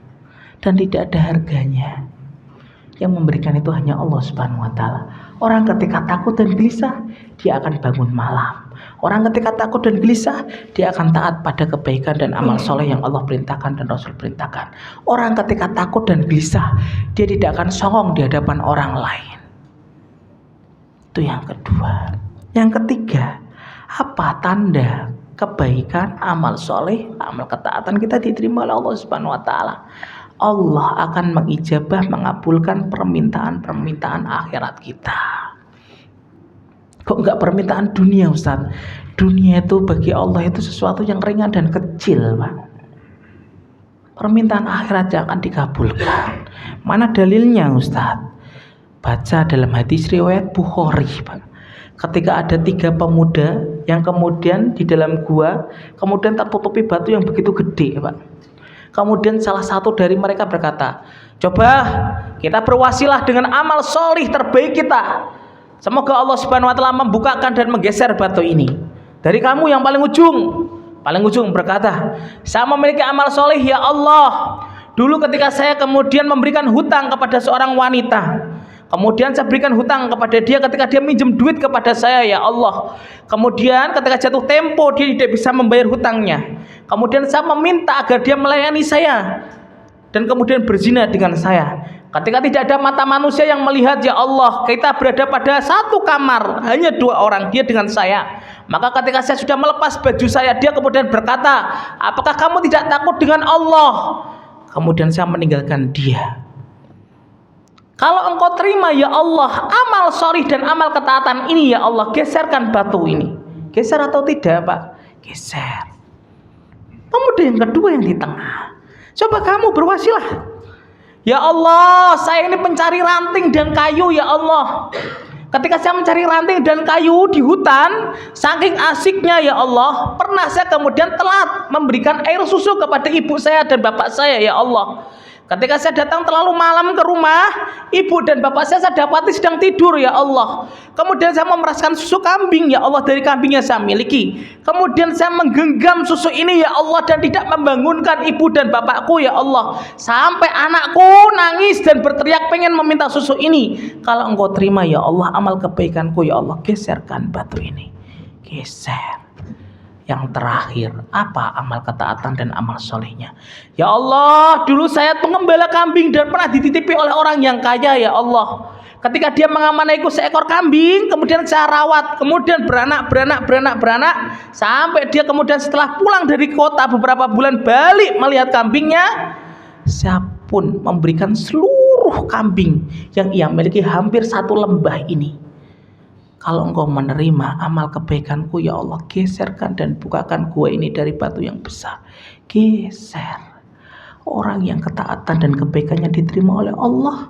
dan tidak ada harganya. Yang memberikan itu hanya Allah Subhanahu wa taala. Orang ketika takut dan gelisah, dia akan bangun malam. Orang ketika takut dan gelisah, dia akan taat pada kebaikan dan amal soleh yang Allah perintahkan dan Rasul perintahkan. Orang ketika takut dan gelisah, dia tidak akan songong di hadapan orang lain. Itu yang kedua. Yang ketiga, apa tanda kebaikan, amal soleh, amal ketaatan kita diterima oleh Allah Subhanahu wa taala? Allah akan mengijabah, mengabulkan permintaan-permintaan akhirat kita. Kok enggak permintaan dunia, Ustaz? Dunia itu bagi Allah itu sesuatu yang ringan dan kecil, Pak. Permintaan akhirat yang akan dikabulkan. Mana dalilnya, Ustaz? Baca dalam hadis riwayat Bukhari, Pak. Ketika ada 3 pemuda yang kemudian di dalam gua kemudian tertutupi batu yang begitu gede, Pak. Kemudian salah satu dari mereka berkata, coba kita berwasilah dengan amal solih terbaik kita. Semoga Allah Subhanahu wa taala membukakan dan menggeser batu ini. Dari kamu yang paling ujung berkata, saya memiliki amal solih ya Allah. Dulu ketika saya kemudian memberikan hutang kepada seorang wanita, kemudian saya berikan hutang kepada dia ketika dia minjem duit kepada saya ya Allah. Kemudian ketika jatuh tempo dia tidak bisa membayar hutangnya. Kemudian saya meminta agar dia melayani saya dan kemudian berzina dengan saya. Ketika tidak ada mata manusia yang melihat ya Allah, kita berada pada satu kamar, hanya 2 orang, dia dengan saya. Maka ketika saya sudah melepas baju saya, dia kemudian berkata, apakah kamu tidak takut dengan Allah? Kemudian saya meninggalkan dia. Kalau engkau terima ya Allah amal sholih dan amal ketaatan ini ya Allah, geserkan batu ini. Geser atau tidak, Pak? Geser. Pemuda yang kedua yang di tengah, coba kamu berwasilah. Ya Allah, saya ini pencari ranting dan kayu ya Allah. Ketika saya mencari ranting dan kayu di hutan, saking asiknya ya Allah, pernah saya kemudian telat memberikan air susu kepada ibu saya dan bapak saya ya Allah. Ketika saya datang terlalu malam ke rumah, ibu dan bapak saya dapati sedang tidur ya Allah. Kemudian saya memeraskan susu kambing ya Allah, dari kambing yang saya miliki. Kemudian saya menggenggam susu ini ya Allah dan tidak membangunkan ibu dan bapakku ya Allah. Sampai anakku nangis dan berteriak pengen meminta susu ini. Kalau engkau terima ya Allah amal kebaikanku ya Allah, geserkan batu ini. Geser. Yang terakhir, apa amal ketaatan dan amal solehnya? Ya Allah, dulu saya pengembala kambing dan pernah dititipi oleh orang yang kaya ya Allah. Ketika dia mengamanaiku seekor kambing, kemudian saya rawat, kemudian beranak sampai dia kemudian setelah pulang dari kota beberapa bulan balik melihat kambingnya, saya pun memberikan seluruh kambing yang ia miliki hampir 1 lembah ini. Kalau engkau menerima amal kebaikanku ya Allah, geserkan dan bukakan gua ini dari batu yang besar. Geser. Orang yang ketaatan dan kebaikannya diterima oleh Allah,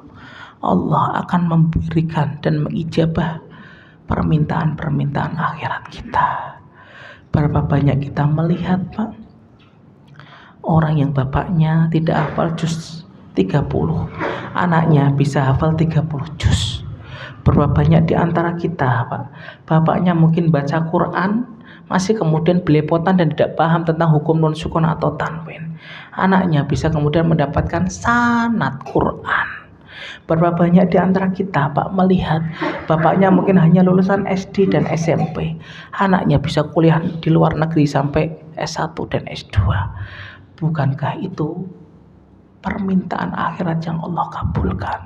Allah akan memberikan dan mengijabah permintaan-permintaan akhirat kita. Berapa banyak kita melihat, Pak, orang yang bapaknya tidak hafal juz 30, anaknya bisa hafal 30 juz. Berapa banyak di antara kita, Pak, bapaknya mungkin baca Quran, masih kemudian belepotan dan tidak paham tentang hukum nun sukun atau tanwin. Anaknya bisa kemudian mendapatkan sanad Quran. Berapa banyak di antara kita, Pak, melihat bapaknya mungkin hanya lulusan SD dan SMP, anaknya bisa kuliah di luar negeri sampai S1 dan S2. Bukankah itu permintaan akhirat yang Allah kabulkan.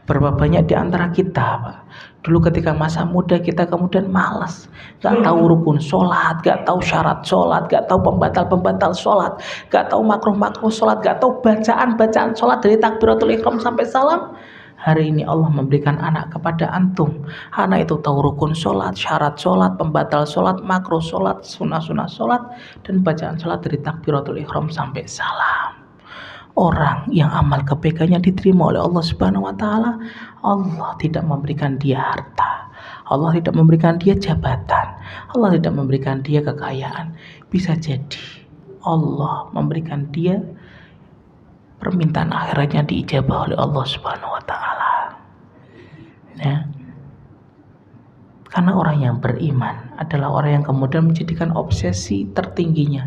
Berapa banyak di antara kita, Pak, dulu ketika masa muda kita kemudian malas, gak tahu rukun sholat, gak tahu syarat sholat, gak tahu pembatal-pembatal sholat, gak tahu makruh-makruh sholat, gak tahu bacaan-bacaan sholat dari takbiratul ihram sampai salam. Hari ini Allah memberikan anak kepada antum. Anak itu tahu rukun sholat, syarat sholat, pembatal sholat, makruh sholat, sunnah-sunnah sholat, dan bacaan sholat dari takbiratul ihram sampai salam. Orang yang amal kebaikannya diterima oleh Allah Subhanahu wa taala, Allah tidak memberikan dia harta, Allah tidak memberikan dia jabatan, Allah tidak memberikan dia kekayaan. Bisa jadi Allah memberikan dia permintaan akhiratnya diijabah oleh Allah Subhanahu wa taala. Ya. Karena orang yang beriman adalah orang yang kemudian menjadikan obsesi tertingginya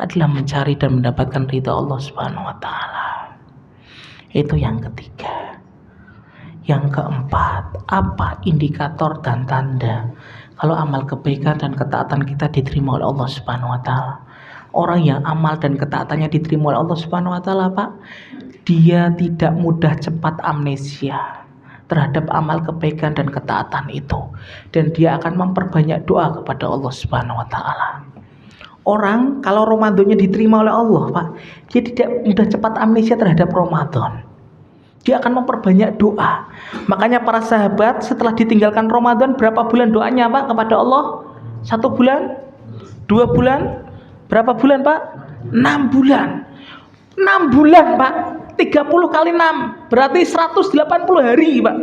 adalah mencari dan mendapatkan ridha Allah Subhanahu wa taala. Itu yang ketiga. Yang keempat, apa indikator dan tanda kalau amal kebaikan dan ketaatan kita diterima oleh Allah Subhanahu wa taala? Orang yang amal dan ketaatannya diterima oleh Allah Subhanahu wa taala, Pak, dia tidak mudah cepat amnesia terhadap amal kebaikan dan ketaatan itu, dan dia akan memperbanyak doa kepada Allah Subhanahu wa taala. Orang kalau Ramadannya diterima oleh Allah, Pak, dia tidak mudah cepat amnesia terhadap Ramadan. Dia akan memperbanyak doa. Makanya para sahabat setelah ditinggalkan Ramadan, berapa bulan doanya, Pak, kepada Allah? 1 bulan? 2 bulan? Berapa bulan, Pak? 6 bulan. 6 bulan, Pak. 30 kali 6 berarti 180 hari, Pak.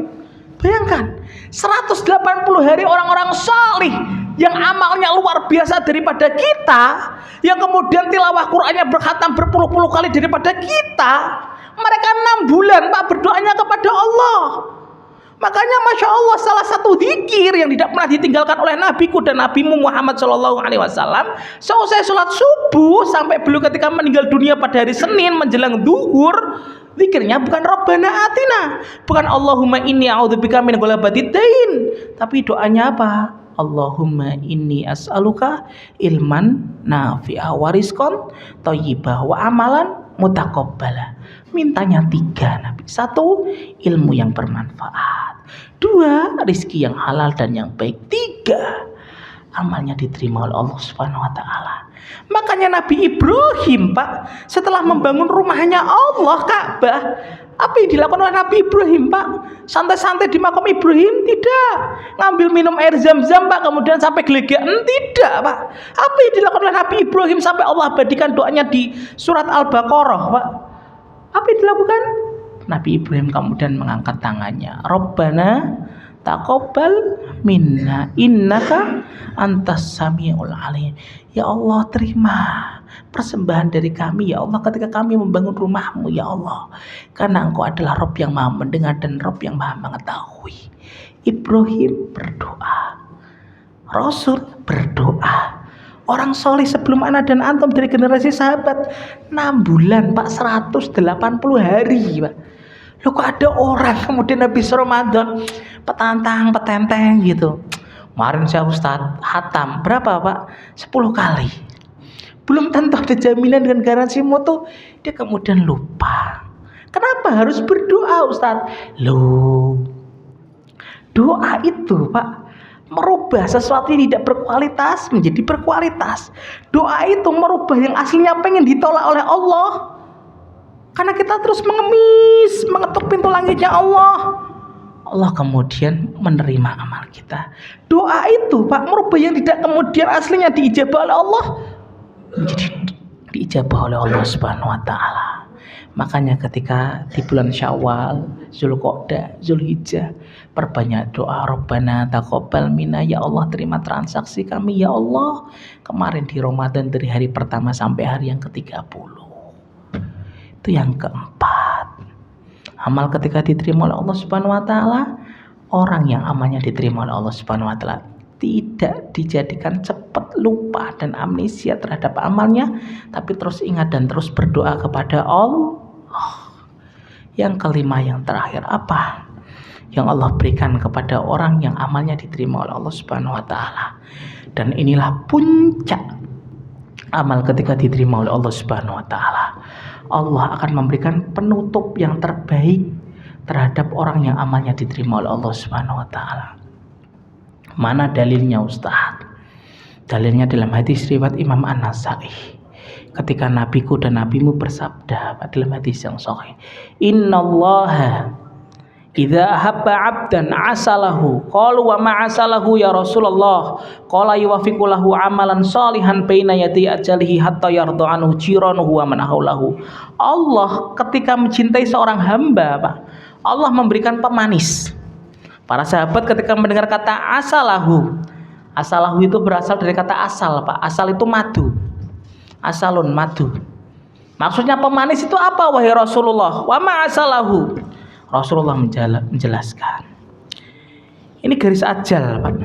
Bayangkan 180 hari orang-orang salih yang amalnya luar biasa daripada kita, yang kemudian tilawah Qur'annya berkhatam berpuluh-puluh kali daripada kita, mereka 6 bulan, Pak, berdoanya kepada Allah. Makanya Masya Allah, salah satu zikir yang tidak pernah ditinggalkan oleh nabiku dan nabimu Muhammad SAW, selesai sholat subuh sampai beliau ketika meninggal dunia pada hari Senin menjelang zuhur, zikirnya bukan Rabbana atina, bukan Allahumma inni a'udzubika min ghalabatid dain, tapi doanya apa? Allahumma inni as'aluka ilman nafi'a wa rizqan thayyibah wa amalan mutaqabbala. Mintanya 3, Nabi. 1, ilmu yang bermanfaat. 2, rizki yang halal dan yang baik. 3, amalnya diterima oleh Allah Subhanahu wa taala. Makanya Nabi Ibrahim, Pak, setelah membangun rumahnya Allah, Ka'bah, apa yang dilakukan oleh Nabi Ibrahim, Pak? Santai-santai di makam Ibrahim? Tidak. Ngambil minum air zam-zam, Pak, kemudian sampai gelegean? Tidak, Pak. Apa yang dilakukan oleh Nabi Ibrahim sampai Allah abadikan doanya di surat Al-Baqarah, Pak? Apa yang dilakukan? Nabi Ibrahim kemudian mengangkat tangannya. Rabbana taqabbal minna innaka antas samiul alim. Ya Allah, terima persembahan dari kami, ya Allah, ketika kami membangun rumahmu, ya Allah, karena Engkau adalah Rabb yang maha mendengar dan Rabb yang maha mengetahui. Ibrahim berdoa, Rasul berdoa, orang soleh sebelum anak dan antum dari generasi sahabat 6 bulan, Pak, 180 hari, Pak. Loh, kok ada orang kemudian habis Ramadan petenteng gitu. Kemarin saya Ustadz hatam berapa, Pak? 10 kali. Belum tentu ada jaminan dengan garansi mutu, dia kemudian lupa. Kenapa harus berdoa, Ustadz? Loh, doa itu, Pak, merubah sesuatu yang tidak berkualitas menjadi berkualitas. Doa itu merubah yang aslinya pengen ditolak oleh Allah, karena kita terus mengemis, mengetuk pintu langitnya Allah. Allah kemudian menerima amal kita. Doa itu, Pak, merubah yang tidak kemudian aslinya diijabah oleh Allah menjadi diijabah oleh Allah Subhanahu wa taala. Makanya ketika di bulan Syawal, Zulqa'dah, Zulhijjah, perbanyak doa. Rabbana taqabbal minna, ya Allah, terima transaksi kami, ya Allah, kemarin di Ramadan dari hari pertama sampai hari yang ke-30. Itu yang keempat. Amal ketika diterima oleh Allah Subhanahu wa taala, orang yang amalnya diterima oleh Allah Subhanahu wa taala tidak dijadikan cepat lupa dan amnesia terhadap amalnya, tapi terus ingat dan terus berdoa kepada Allah. Yang kelima, yang terakhir, apa yang Allah berikan kepada orang yang amalnya diterima oleh Allah Subhanahu wa taala? Dan inilah puncak amal ketika diterima oleh Allah Subhanahu wa taala. Allah akan memberikan penutup yang terbaik terhadap orang yang amalnya diterima oleh Allah Subhanahu wa taala. Mana dalilnya Ustaz? Dalilnya dalam hadis riwayat Imam An-Nasa'i. Ketika nabiku dan nabimu bersabda dalam hadis yang sahih, "Innallaha idza ahabba 'abdan 'asalahu." Qalu wa ma 'asalahu ya Rasulullah? Qala yuwaffiqu lahu 'amalan shalihan baina yadi ajalihi hatta yarda anhu jiranuhu wa man haulahu. Allah ketika mencintai seorang hamba, Pak, Allah memberikan pemanis. Para sahabat ketika mendengar kata asalahu, asalahu itu berasal dari kata asal, Pak. Asal itu madu. Asalun madu. Maksudnya pemanis itu apa wahai Rasulullah? Wa ma asalahu. Rasulullah menjelaskan. Ini garis ajal, Pak.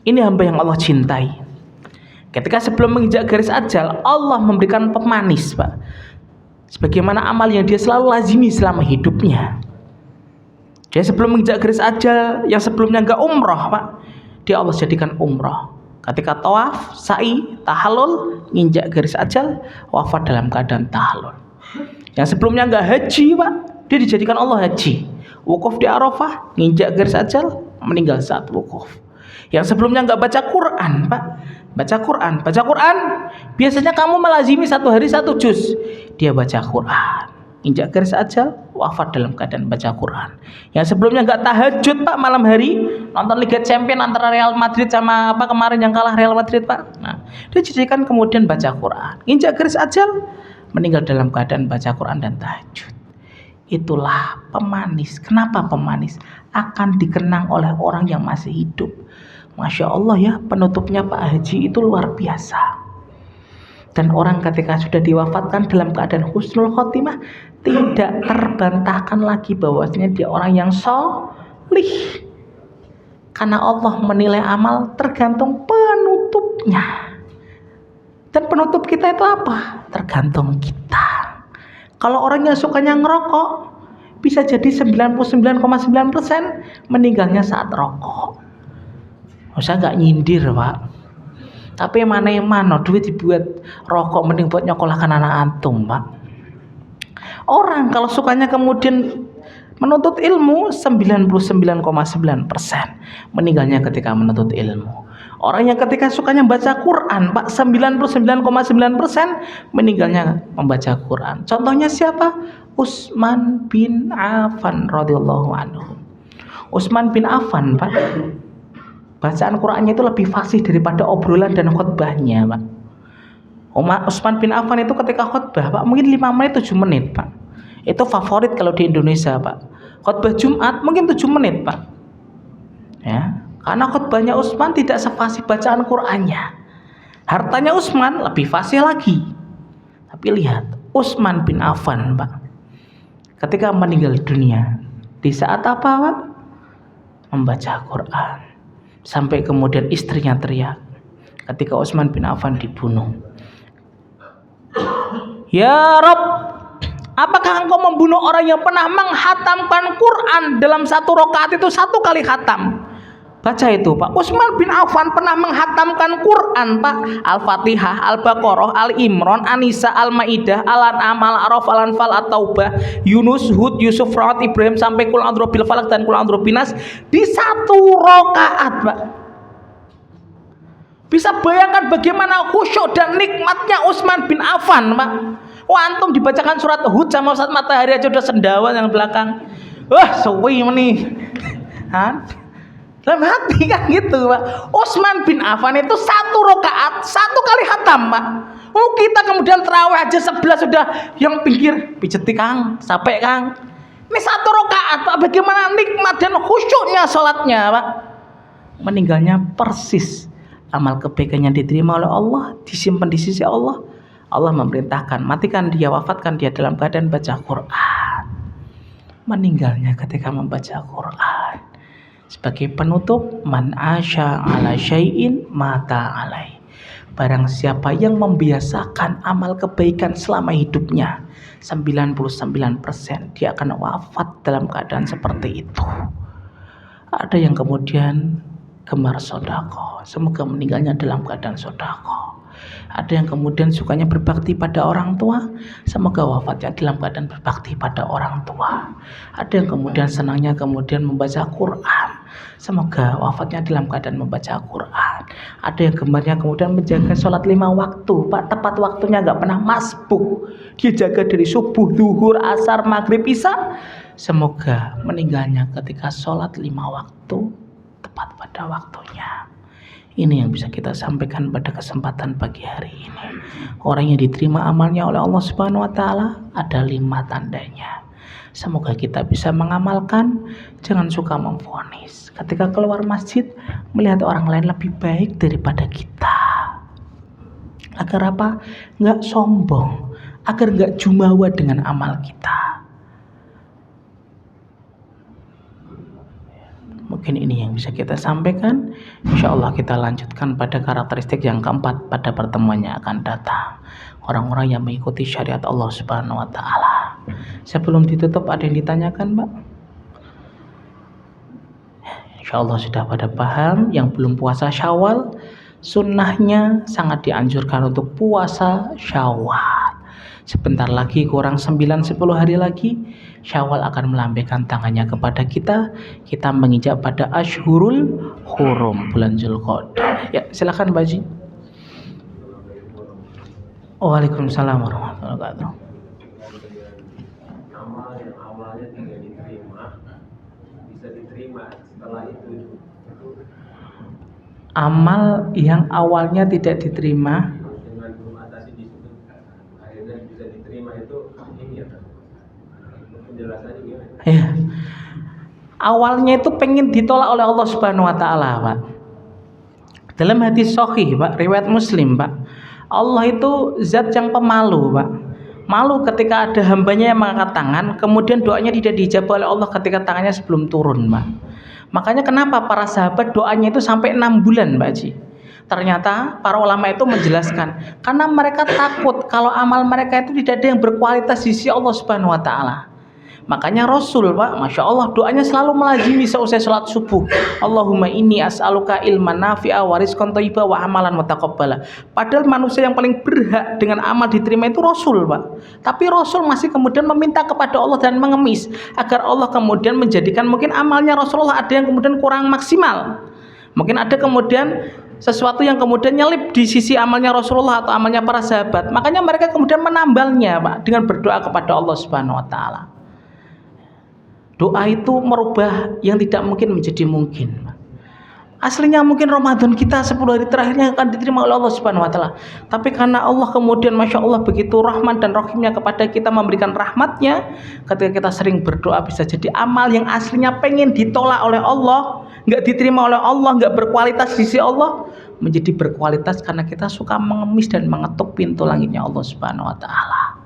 Ini hamba yang Allah cintai. Ketika sebelum menginjak garis ajal, Allah memberikan pemanis, Pak. Sebagaimana amal yang dia selalu lazimi selama hidupnya. Dia sebelum menginjak garis ajal, yang sebelumnya enggak umroh, Pak, dia Allah jadikan umroh. Ketika tawaf, sa'i, tahallul, nginjak garis ajal, wafat dalam keadaan tahallul. Yang sebelumnya enggak haji, Pak, dia dijadikan Allah haji. Wukuf di Arafah, nginjak garis ajal, meninggal saat wukuf. Yang sebelumnya enggak baca Quran, Pak, baca Quran. Biasanya kamu melazimi 1 hari 1 juz. Dia baca Quran. Injak garis ajal, wafat dalam keadaan baca Quran. Yang sebelumnya enggak tahajud, Pak, malam hari nonton Liga Champions antara Real Madrid sama apa kemarin yang kalah Real Madrid, Pak. Nah, dia jadikan kemudian baca Quran. Injak garis ajal, meninggal dalam keadaan baca Quran dan tahajud. Itulah pemanis. Kenapa pemanis? Akan dikenang oleh orang yang masih hidup. Masya Allah ya, penutupnya Pak Haji itu luar biasa. Dan orang ketika sudah diwafatkan dalam keadaan husnul khotimah, tidak terbantahkan lagi bahwasanya dia orang yang sholih. Karena Allah menilai amal tergantung penutupnya. Dan penutup kita itu apa? Tergantung kita. Kalau orang yang sukanya ngerokok, bisa jadi 99,9% meninggalnya saat rokok. Usah gak nyindir, Pak. Tapi yang mana duit dibuat rokok mending buat nyokolahkan anak antum, Pak. Orang kalau sukanya kemudian menuntut ilmu 99,9% meninggalnya ketika menuntut ilmu. Orang yang ketika sukanya baca Quran, Pak, 99,9% meninggalnya membaca Quran. Contohnya siapa? Utsman bin Affan radhiyallahu anhu. Utsman bin Affan, Pak, bacaan Qurannya itu lebih fasih daripada obrolan dan khutbahnya, Pak. Utsman bin Affan itu ketika khutbah, Pak, mungkin 5 menit 7 menit, Pak. Itu favorit kalau di Indonesia, Pak. Khutbah Jumat mungkin 7 menit, Pak. Ya, karena khutbahnya Utsman tidak sefasih bacaan Qurannya. Hartanya Utsman lebih fasih lagi. Tapi lihat, Utsman bin Affan, Pak, ketika meninggal dunia, di saat apa, Pak? Membaca Quran. Sampai kemudian istrinya teriak ketika Utsman bin Affan dibunuh, "Ya Rabb, apakah engkau membunuh orang yang pernah menghatamkan Quran dalam 1 rakaat itu 1 kali khatam?" Baca itu, Pak. Utsman bin Affan pernah menghatamkan Quran, Pak. Al-Fatihah, Al-Baqarah, Al-Imran, An-Nisa, Al-Maidah, Al-An'am, Al-A'raf, Al-Anfal, At-Taubah, Yunus, Hud, Yusuf, Ra'd, Ibrahim sampai Qul a'udzu birabbil falaq dan Qul a'udzu birabbin nas di 1 rakaat, Pak. Bisa bayangkan bagaimana khusyuk dan nikmatnya Utsman bin Affan, Pak. Wah, antum dibacakan surat Hud sama Ustaz Matahari aja udah sendawa yang belakang. Wah, suwi meneh. Dalam hati kan gitu, Pak. Utsman bin Affan itu 1 rakaat 1 kali khatam, Pak. Oh, kita kemudian terawih aja 11 sudah yang pinggir pijeti Kang, sampai Kang. Ini 1 rakaat, Pak. Bagaimana nikmat dan khusyuknya salatnya, Pak. Meninggalnya persis amal kebaikan yang diterima oleh Allah, disimpan di sisi Allah. Allah memerintahkan, matikan dia, wafatkan dia dalam keadaan baca Quran. Meninggalnya ketika membaca Quran. Sebagai penutup, man asya ala syai'in mata alai. Barang siapa yang membiasakan amal kebaikan selama hidupnya, 99% dia akan wafat dalam keadaan seperti itu. Ada yang kemudian gemar sedekah, semoga meninggalnya dalam keadaan sedekah. Ada yang kemudian sukanya berbakti pada orang tua, semoga wafatnya dalam keadaan berbakti pada orang tua. Ada yang kemudian senangnya kemudian membaca Quran, semoga wafatnya dalam keadaan membaca Quran. Ada yang gemarnya kemudian menjaga sholat 5 waktu, Pak, tepat waktunya, nggak pernah masbuk. Dia jaga dari subuh, zuhur, asar, maghrib, isya. Semoga meninggalnya ketika sholat 5 waktu tepat pada waktunya. Ini yang bisa kita sampaikan pada kesempatan pagi hari ini. Orang yang diterima amalnya oleh Allah Subhanahu wa taala ada 5 tandanya. Semoga kita bisa mengamalkan, jangan suka memvonis. Ketika keluar masjid melihat orang lain lebih baik daripada kita. Agar apa? Enggak sombong, agar enggak jumawa dengan amal kita. Mungkin ini yang bisa kita sampaikan. Insya Allah kita lanjutkan pada karakteristik yang keempat pada pertemuan yang akan datang. Orang-orang yang mengikuti syariat Allah Subhanahu wa taala. Sebelum ditutup ada yang ditanyakan, Mbak? Insya Allah sudah pada paham. Yang belum puasa Syawal, sunnahnya sangat dianjurkan untuk puasa Syawal. Sebentar lagi, kurang 9-10 hari lagi, Syawal akan melambaikan tangannya kepada kita. Kita menginjak pada Ashhurul Hurum, bulan Zulqa'dah. Ya, silakan Mbak Ji. Waalaikumsalam warahmatullahi wabarakatuh. Amal yang awalnya tidak diterima bisa diterima setelah itu. Amal yang awalnya tidak diterima Dengan belum atasi di situ akhirnya bisa diterima, itu ini ya, penjelasannya gimana? ya. Awalnya itu pengen ditolak oleh Allah Subhanahu wa taala, Pak. Dalam hadis sahih, Pak, riwayat Muslim, Pak. Allah itu zat yang pemalu, Pak. Malu ketika ada hambanya yang mengangkat tangan, kemudian doanya tidak dijawab oleh Allah ketika tangannya sebelum turun, Pak. Makanya kenapa para sahabat doanya itu sampai 6 bulan, Mbak Ji. Ternyata para ulama itu menjelaskan, karena mereka takut kalau amal mereka itu tidak ada yang berkualitas di sisi Allah Subhanahu wa taala. Makanya Rasul, Pak, Masya Allah, doanya selalu melazimi seusai sholat subuh. Allahumma inni as'aluka ilman nafi'a wa rizqan thayyiba wa amalan mutaqabbala. Padahal manusia yang paling berhak dengan amal diterima itu Rasul, Pak. Tapi Rasul masih kemudian meminta kepada Allah dan mengemis agar Allah kemudian menjadikan mungkin amalnya Rasulullah ada yang kemudian kurang maksimal. Mungkin ada kemudian sesuatu yang kemudian nyelip di sisi amalnya Rasulullah atau amalnya para sahabat. Makanya mereka kemudian menambalnya, Pak, dengan berdoa kepada Allah Subhanahu wa taala. Doa itu merubah yang tidak mungkin menjadi mungkin. Aslinya mungkin Ramadan kita 10 hari terakhirnya akan diterima oleh Allah Subhanahu wa taala. Tapi karena Allah kemudian Masya Allah begitu rahman dan rahimnya kepada kita, memberikan rahmatnya, ketika kita sering berdoa bisa jadi amal yang aslinya pengen ditolak oleh Allah, nggak diterima oleh Allah, nggak berkualitas di sisi Allah, menjadi berkualitas karena kita suka mengemis dan mengetuk pintu langitnya Allah Subhanahu wa taala.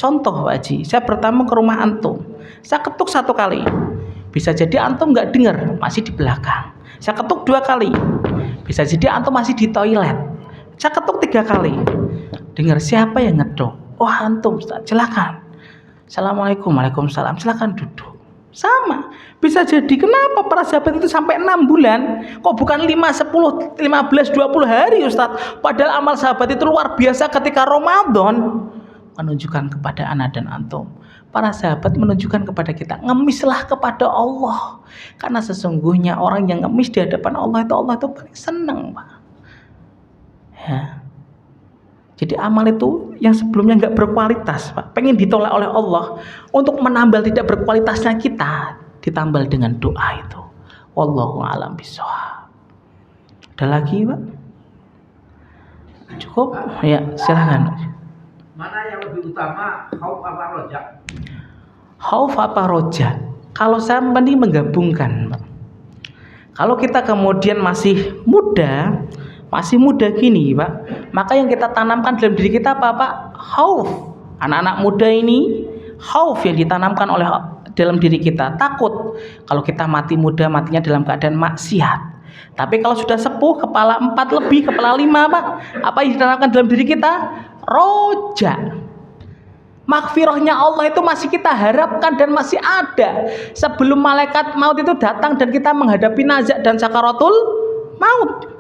Contoh, Pak Haji, saya pertama ke rumah antum, saya ketuk 1 kali, bisa jadi antum nggak dengar, masih di belakang. Saya ketuk 2 kali, bisa jadi antum masih di toilet. Saya ketuk 3 kali, dengar siapa yang ngedok? Oh antum, Ustaz, silakan. Assalamualaikum, waalaikumsalam, silakan duduk. Sama, bisa jadi kenapa para sahabat itu sampai 6 bulan, kok bukan 5, 10, 15, 20 hari, Ustaz? Padahal amal sahabat itu luar biasa ketika Ramadan. Menunjukkan kepada anak dan antum, para sahabat menunjukkan kepada kita, ngemislah kepada Allah, karena sesungguhnya orang yang ngemis di hadapan Allah itu paling senang, Pak. Ya. Jadi amal itu yang sebelumnya nggak berkualitas, Pak, pengen ditolak oleh Allah, untuk menambal tidak berkualitasnya kita, ditambal dengan doa itu. Wallahu a'lam bishawab. Ada lagi, Pak? Cukup? Ya, silakan. Mana yang lebih utama, khauf apa roja? Khauf apa roja? Kalau saya mending menggabungkan, Pak. Kalau kita kemudian masih muda gini, Pak, maka yang kita tanamkan dalam diri kita apa, Pak? Khauf. Anak-anak muda ini khauf yang ditanamkan oleh dalam diri kita, takut kalau kita mati muda, matinya dalam keadaan maksiat. Tapi kalau sudah sepuh, kepala 4 lebih, kepala 5, Pak, apa yang ditanamkan dalam diri kita? Roja. Maghfirahnya Allah itu masih kita harapkan dan masih ada sebelum malaikat maut itu datang dan kita menghadapi nazak dan sakaratul maut.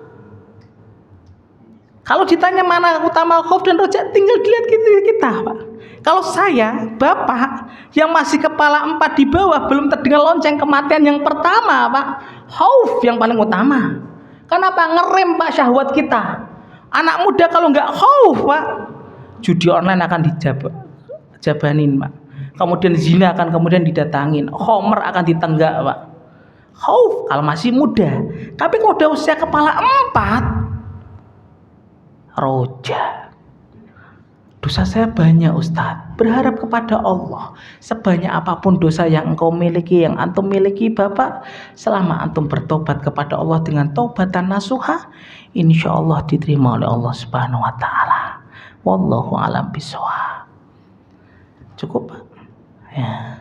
Kalau ditanya mana utama khauf dan roja, tinggal dilihat kita, Pak. Kalau saya, Bapak, yang masih kepala 4 di bawah, belum terdengar lonceng kematian yang pertama, Pak, khauf yang paling utama. Kenapa? Ngerem, Pak, syahwat kita. Anak muda kalau nggak khauf, Pak, judi online akan dijabanin, Pak. Kemudian zina akan kemudian didatangin, homer akan ditenggak, Pak. Khauf kalau masih muda. Tapi kalau udah usia kepala 4, roja. Dosa saya banyak, Ustadz. Berharap kepada Allah, sebanyak apapun dosa yang engkau miliki, yang antum miliki, Bapak, selama antum bertobat kepada Allah dengan taubatan nasuha, insya Allah diterima oleh Allah Subhanahu wa Ta'ala. Wallahu a'lam bishawab. Cukup, Pak? Ya.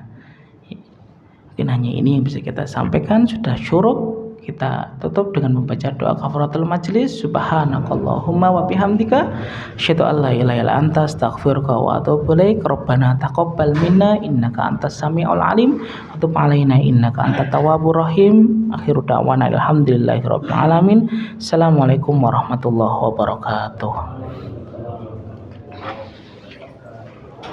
Mungkin hanya ini yang bisa kita sampaikan. Sudah syuruk, kita tutup dengan membaca doa kafaratul majlis. Subhanakallahumma wa bihamdika asyhadu an la ilaha illa anta astaghfiruka wa atubu ilaik. Rabbana taqabbal minna innaka antas samiul alim wa tub alaina innaka antat tawwabur rahim. Akhiru da'wana alhamdulillahirabbil alamin. Assalamualaikum warahmatullahi wabarakatuh.